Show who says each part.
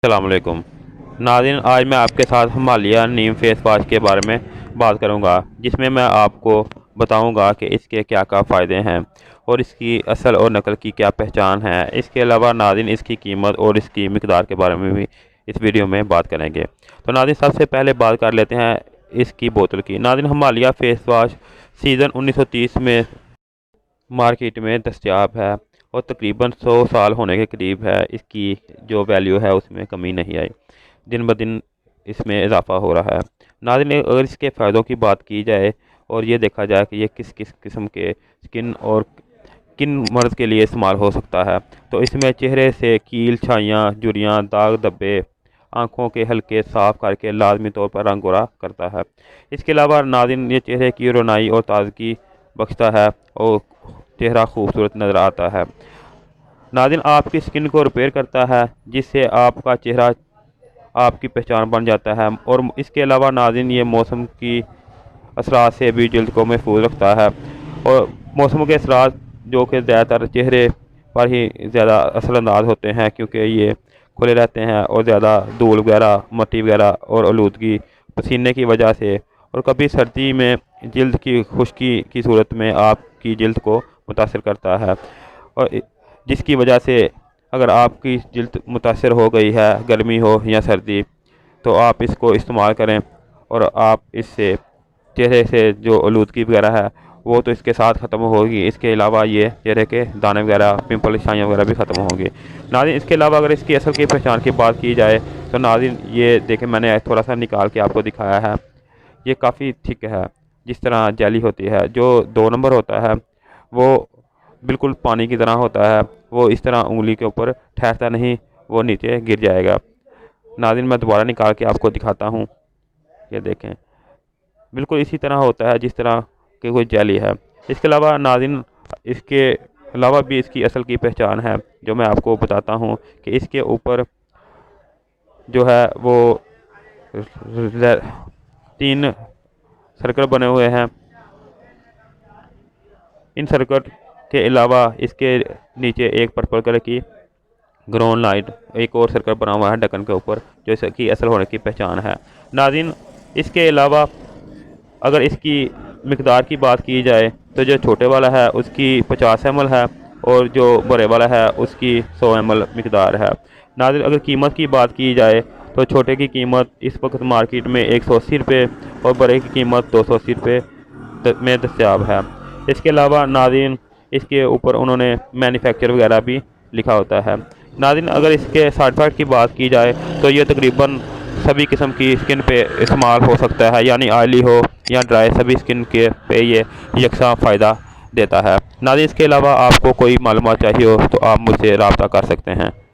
Speaker 1: السلام علیکم ناظرین، آج میں آپ کے ساتھ ہمالیہ نیم فیس واش کے بارے میں بات کروں گا، جس میں آپ کو بتاؤں گا کہ اس کے کیا فائدے ہیں اور اس کی اصل اور نقل کی کیا پہچان ہے۔ اس کے علاوہ ناظرین اس کی قیمت اور اس کی مقدار کے بارے میں بھی اس ویڈیو میں بات کریں گے۔ تو ناظرین سب سے پہلے بات کر لیتے ہیں اس کی بوتل کی۔ ناظرین ہمالیہ فیس واش سیزن 1930 میں مارکیٹ میں دستیاب ہے اور تقریباً 100 سال ہونے کے قریب ہے۔ اس کی جو ویلیو ہے اس میں کمی نہیں آئی، دن بدن اس میں اضافہ ہو رہا ہے۔ ناظرین اگر اس کے فائدوں کی بات کی جائے اور یہ دیکھا جائے کہ یہ کس قسم کے سکن اور کن مرض کے لیے استعمال ہو سکتا ہے، تو اس میں چہرے سے کیل، چھائیاں، جھریاں، داغ دھبے، آنکھوں کے حلقے صاف کر کے لازمی طور پر رنگ گورا کرتا ہے۔ اس کے علاوہ ناظرین یہ چہرے کی رونائی اور تازگی بخشتا ہے اور چہرہ خوبصورت نظر آتا ہے۔ ناظرین آپ کی سکن کو ریپیئر کرتا ہے، جس سے آپ کا چہرہ آپ کی پہچان بن جاتا ہے، اور اس کے علاوہ ناظرین یہ موسم کی اثرات سے بھی جلد کو محفوظ رکھتا ہے، اور موسم کے اثرات جو کہ زیادہ تر چہرے پر ہی زیادہ اثر انداز ہوتے ہیں، کیونکہ یہ کھلے رہتے ہیں اور زیادہ دھول وغیرہ، مٹی وغیرہ اور آلودگی پسینے کی وجہ سے اور کبھی سردی میں جلد کی خشکی کی صورت میں آپ کی جلد کو متاثر کرتا ہے، اور جس کی وجہ سے اگر آپ کی جلد متاثر ہو گئی ہے، گرمی ہو یا سردی، تو آپ اس کو استعمال کریں اور آپ اس سے چہرے سے جو آلودگی وغیرہ ہے وہ تو اس کے ساتھ ختم ہوگی۔ اس کے علاوہ یہ چہرے کے دانے وغیرہ، پمپل، چھائیاں وغیرہ بھی ختم ہوں گی۔ ناظرین اس کے علاوہ اگر اس کی اصل کی پہچان کی بات کی جائے تو ناظرین یہ دیکھیں، میں نے تھوڑا سا نکال کے آپ کو دکھایا ہے، یہ کافی تھک ہے، جس طرح جیلی ہوتی ہے۔ جو 2 نمبر ہوتا ہے وہ بالکل پانی کی طرح ہوتا ہے، وہ اس طرح انگلی کے اوپر ٹھہرتا نہیں، وہ نیچے گر جائے گا۔ ناظرین میں دوبارہ نکال کے آپ کو دکھاتا ہوں، یہ دیکھیں بالکل اسی طرح ہوتا ہے جس طرح کہ کوئی جیلی ہے۔ اس کے علاوہ ناظرین اس کے علاوہ بھی اس کی اصل کی پہچان ہے، جو میں آپ کو بتاتا ہوں کہ اس کے اوپر جو ہے وہ 3 سرکل بنے ہوئے ہیں۔ ان سرکٹ کے علاوہ اس کے نیچے ایک پرپل کلر کی گراؤنڈ لائٹ، ایک اور سرکل بنا ہوا ہے ڈھکن کے اوپر، جو اس کی اصل ہونے کی پہچان ہے۔ ناظرین اس کے علاوہ اگر اس کی مقدار کی بات کی جائے تو جو چھوٹے والا ہے اس کی 50 ml ہے، اور جو بڑے والا ہے اس کی 100 ml مقدار ہے۔ ناظرین اگر قیمت کی بات کی جائے تو چھوٹے کی قیمت اس وقت مارکیٹ میں 180 روپے اور بڑے کی قیمت 280 روپے میں دستیاب ہے۔ اس کے علاوہ ناظرین اس کے اوپر انہوں نے مینوفیکچر وغیرہ بھی لکھا ہوتا ہے۔ ناظرین اگر اس کے سائیڈ افیکٹ کی بات کی جائے تو یہ تقریباً سبھی قسم کی سکن پہ استعمال ہو سکتا ہے، یعنی آئلی ہو یا ڈرائی، سبھی سکن کے پہ یہ یکساں فائدہ دیتا ہے۔ ناظرین اس کے علاوہ آپ کو کوئی معلومات چاہیے ہو تو آپ مجھ سے رابطہ کر سکتے ہیں۔